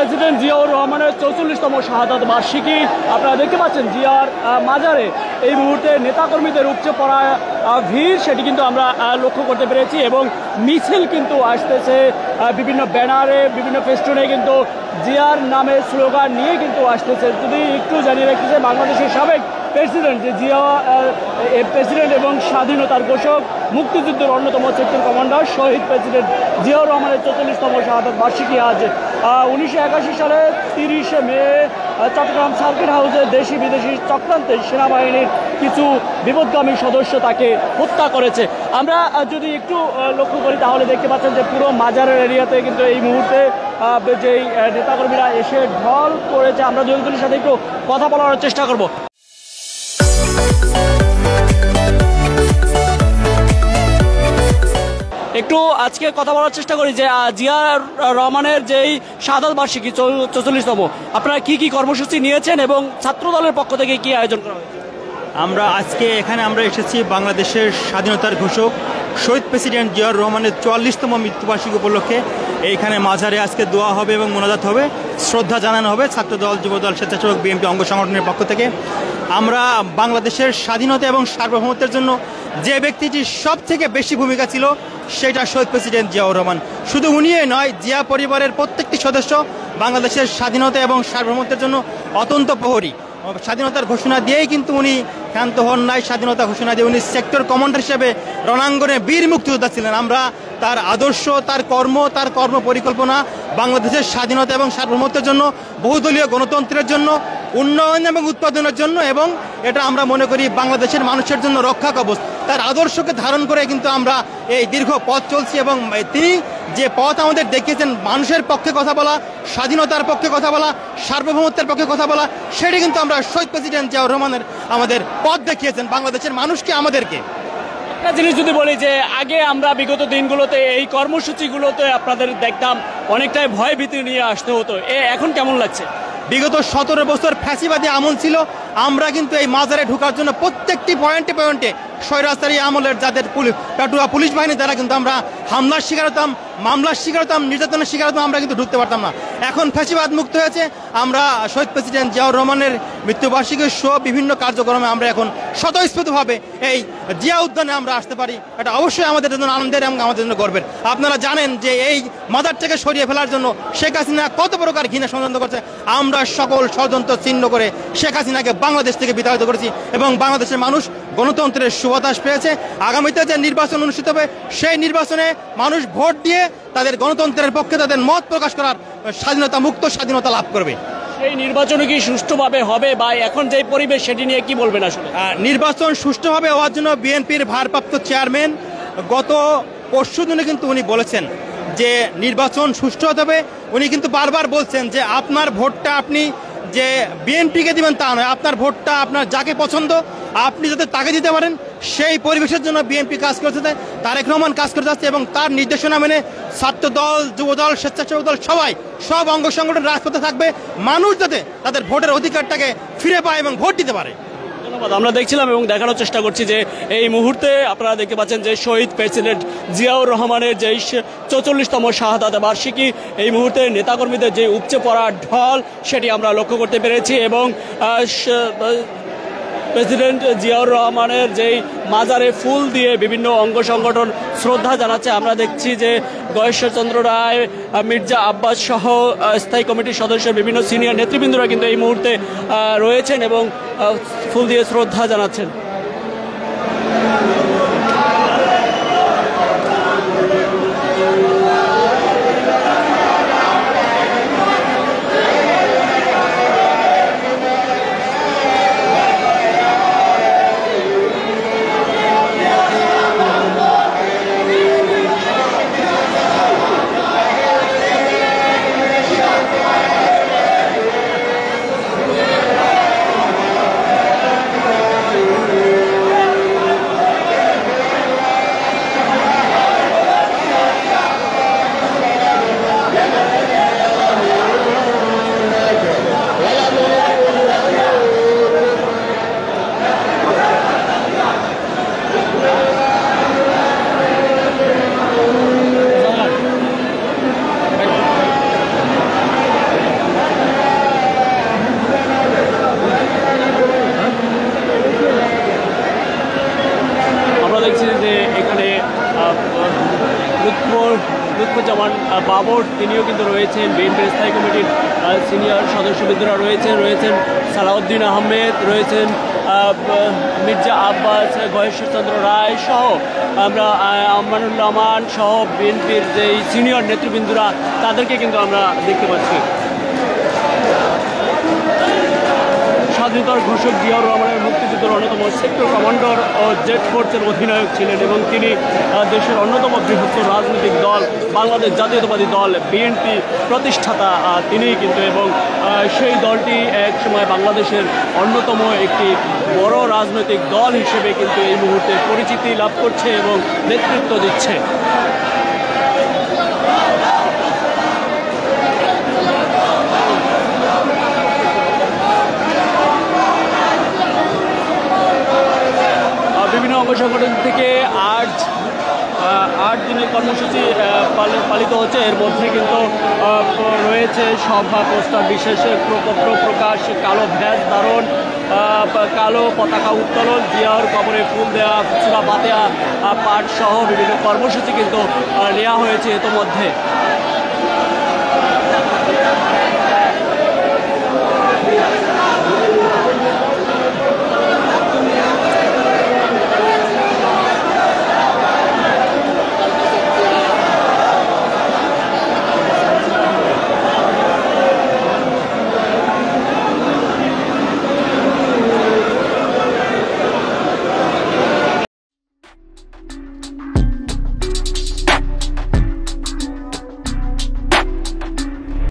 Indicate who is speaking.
Speaker 1: President Ziaur রহমানের ৪৪তম শাহাদাত বার্ষিকী। আপনারা দেখতে পাচ্ছেন জিয়ার মাজারে এই মুহূর্তে নেতাকর্মীদের উপচে পড়া ভিড়, সেটি কিন্তু আমরা লক্ষ্য করতে পেরেছি। এবং মিছিল কিন্তু আসতেছে বিভিন্ন ব্যানারে, বিভিন্ন ফেস্টুনে কিন্তু জিয়ার নামে স্লোগান নিয়ে কিন্তু আসতেছে। যদি একটু জানিয়ে রাখতেছে, বাংলাদেশের সাবেক প্রেসিডেন্ট যে জিয়া প্রেসিডেন্ট এবং স্বাধীনতার ঘোষক, মুক্তিযুদ্ধের অন্যতম সেক্টর কমান্ডার শহীদ প্রেসিডেন্ট জিয়াউর রহমানের ৪৪তম শাহাদাত বার্ষিকী আজ ১৯৮১ সালে ৩০শে মে চট্টগ্রাম সার্কিট হাউসে দেশি বিদেশি চক্রান্তে সেনাবাহিনীর কিছু বিপদগামী সদস্য তাকে হত্যা করেছে। আমরা যদি একটু লক্ষ্য করি তাহলে দেখতে পাচ্ছেন যে পুরো মাজারের এরিয়াতে কিন্তু এই মুহূর্তে যেই নেতাকর্মীরা এসে ঢল করেছে। আমরা দুজনের সাথে একটু কথা বলার চেষ্টা করব। একটু আজকে কথা বলার চেষ্টা করি যে জিয়া রহমানের যেই শাহাদাত বার্ষিকী ৪৪তম, আপনারা কি কি কর্মসূচি নিয়েছেন এবং ছাত্র দলের পক্ষ থেকে কি আয়োজন করা হয়েছে?
Speaker 2: আমরা আজকে এখানে এসেছি বাংলাদেশের স্বাধীনতার ঘোষক শহীদ প্রেসিডেন্ট জিয়াউর রহমানের ৪৪তম মৃত্যুবার্ষিকী উপলক্ষে এইখানে মাজারে আজকে দোয়া হবে এবং মোনাজাত হবে, শ্রদ্ধা জানানো হবে ছাত্রদল, যুবদল, স্বেচ্ছাসেবক, বিএনপি অঙ্গ সংগঠনের পক্ষ থেকে। আমরা বাংলাদেশের স্বাধীনতা এবং সার্বভৌমত্বের জন্য যে ব্যক্তিটির সব থেকে বেশি ভূমিকা ছিল সেটা শহীদ প্রেসিডেন্ট জিয়াউর রহমান। শুধু উনিই নয়, জিয়া পরিবারের প্রত্যেকটি সদস্য বাংলাদেশের স্বাধীনতা এবং সার্বভৌমত্বের জন্য অত্যন্ত প্রহরী। স্বাধীনতার ঘোষণা দিয়েই কিন্তু উনি ক্ষান্ত হন নাই। স্বাধীনতা ঘোষণা দিয়ে উনি সেক্টর কমান্ডার হিসেবে রণাঙ্গনে বীর মুক্তিযোদ্ধা ছিলেন। আমরা তার আদর্শ, তার কর্ম পরিকল্পনা বাংলাদেশের স্বাধীনতা এবং সার্বভৌমত্বের জন্য, বহুদলীয় গণতন্ত্রের জন্য, উন্নয়ন এবং উৎপাদনের জন্য, এবং এটা আমরা মনে করি বাংলাদেশের মানুষের জন্য রক্ষা কবচ। তার আদর্শকে ধারণ করে কিন্তু আমরা এই দীর্ঘ পথ চলছি এবং তিনি যে পথ আমাদের দেখিয়েছেন, মানুষের পক্ষে কথা বলা, স্বাধীনতার পক্ষে কথা বলা, সার্বভৌমত্বের পক্ষে কথা বলা, সেটি কিন্তু আমরা শহীদ প্রেসিডেন্ট জিয়াউর রহমানের আমাদের পথ দেখিয়েছেন বাংলাদেশের মানুষকে, আমাদেরকে।
Speaker 1: একটা জিনিস যদি বলি যে আগে আমরা বিগত দিনগুলোতে এই কর্মসূচিগুলোতে আপনাদের দেখতাম অনেকটাই ভয় ভীতি নিয়ে আসতে হতো, এখন কেমন লাগছে?
Speaker 2: বিগত ১৭ বছর ফ্যাসিবাদী আমল ছিল। আমরা কিন্তু এই মাজারে ঢোকার জন্য প্রত্যেকটি পয়েন্টে পয়েন্টে স্বৈরাচারী আমলের যাদের পুলিশ বাহিনী দ্বারা কিন্তু আমরা হামলার শিকার হতাম, মামলার শিকার হতাম, নির্যাতনের শিকার হতাম, আমরা কিন্তু ঢুকতে পারতাম না। এখন ফ্যাসিবাদ মুক্ত হয়েছে। আমরা শহীদ প্রেসিডেন্ট জিয়াউর রহমানের মৃত্যুবার্ষিকী সহ বিভিন্ন কার্যক্রমে আমরা এখন স্বতঃস্ফূর্তভাবে এই জিয়া উদ্যানে আমরা আসতে পারি। এটা অবশ্যই আমাদের জন্য আনন্দের এবং আমাদের জন্য গর্বের। আপনারা জানেন যে এই মাজারটাকে সরিয়ে ফেলার জন্য শেখ হাসিনা কত প্রকার ঘৃণা ষড়যন্ত্র করছে। আমরা সকল ষড়যন্ত্র ছিন্ন করে শেখ হাসিনাকে বাংলাদেশ থেকে বিতাড়িত করেছি এবং বাংলাদেশের মানুষ গণতন্ত্রের সুবাতাস পেয়েছে। আগামীতে যে নির্বাচন অনুষ্ঠিত হবে, সেই নির্বাচনে মানুষ ভোট দিয়ে তাদের গণতন্ত্রের পক্ষে তাদের মত প্রকাশ করার স্বাধীনতা, মুক্ত স্বাধীনতা লাভ করবে।
Speaker 1: সেই নির্বাচনে কি সুষ্ঠুভাবে হবে বা এখন যে পরিবেশ সেটি নিয়ে কি বলবেন? আসলে
Speaker 2: নির্বাচন সুষ্ঠুভাবে হওয়ার জন্য বিএনপির ভারপ্রাপ্ত চেয়ারম্যান গত পরশু দিনে কিন্তু উনি বলেছেন যে নির্বাচন সুষ্ঠু হতে হবে। উনি কিন্তু বারবার বলছেন যে আপনার ভোটটা আপনি যে বিএনপিকে দিবেন তা নয়, আপনার ভোটটা আপনার যাকে পছন্দ আপনি যাতে তাকে দিতে পারেন, সেই পরিবেশের জন্য বিএনপি কাজ করতে চায়, তারেক রহমান কাজ করে যাচ্ছে। এবং তার নির্দেশনা মেনে ছাত্রদল, যুবদল, স্বেচ্ছাসেবক দল সব অঙ্গ সংগঠন রাজপথে থাকবে, মানুষ যাতে তাদের ভোটের অধিকারটাকে ফিরে পায় এবং ভোট দিতে পারে।
Speaker 1: ধন্যবাদ। আমরা দেখছিলাম এবং দেখানোর চেষ্টা করছি যে এই মুহূর্তে আপনারা দেখতে পাচ্ছেন যে শহীদ প্রেসিডেন্ট জিয়াউর রহমানের যে ৪৪তম শাহাদাত বার্ষিকী, এই মুহূর্তে নেতাকর্মীদের যে উপচে পড়া ঢল সেটি আমরা লক্ষ্য করতে পেরেছি। এবং প্রেসিডেন্ট জিয়াউর রহমানের যেই মাজারে ফুল দিয়ে বিভিন্ন অঙ্গ সংগঠন শ্রদ্ধা জানাচ্ছে। আমরা দেখছি যে গয়েশ্বরচন্দ্র রায়, মির্জা আব্বাস সহ স্থায়ী কমিটির সদস্য, বিভিন্ন সিনিয়র নেতৃবৃন্দরা কিন্তু এই মুহূর্তে রয়েছেন এবং ফুল দিয়ে শ্রদ্ধা জানাচ্ছেন। রিপোর্ট তিনিও কিন্তু রয়েছেন, বিএনপির স্থায়ী কমিটির সিনিয়র সদস্যবৃন্দরা রয়েছেন সালাউদ্দিন আহমেদ, রয়েছেন মির্জা আব্বাস, গয়েশ্বরচন্দ্র রায় সহ আমরা আমানুল্লাহ আমান সহ বিএনপির যেই সিনিয়র নেতৃবৃন্দরা তাদেরকে কিন্তু আমরা দেখতে পাচ্ছি। স্বাধীনতার ঘোষক জিয়াউর রহমানের মুক্তিযুদ্ধের অন্যতম সেক্টর কমান্ডার ও জেড ফোর্সের অধিনায়ক ছিলেন এবং তিনি দেশের অন্যতম বৃহত্তর রাজনৈতিক দল বাংলাদেশ জাতীয়তাবাদী দল বিএনপি প্রতিষ্ঠাতা তিনিই কিন্তু, এবং সেই দলটি এক সময় বাংলাদেশের অন্যতম একটি বড় রাজনৈতিক দল হিসেবে কিন্তু এই মুহূর্তে পরিচিতি লাভ করছে এবং নেতৃত্ব দিচ্ছে। বিভিন্ন অঙ্গ সংগঠন থেকে আট দিনের কর্মসূচি পালিত হচ্ছে। এর মধ্যে কিন্তু রয়েছে সভা, পোস্টার, বিশেষ প্রপত্র প্রকাশ, কালো ভ্যাজ ধারণ, কালো পতাকা উত্তোলন, জিয়াউর কবরে ফুল দেওয়া, সূরা ফাতিহা পাঠ সহ বিভিন্ন কর্মসূচি কিন্তু নেওয়া হয়েছে ইতোমধ্যে।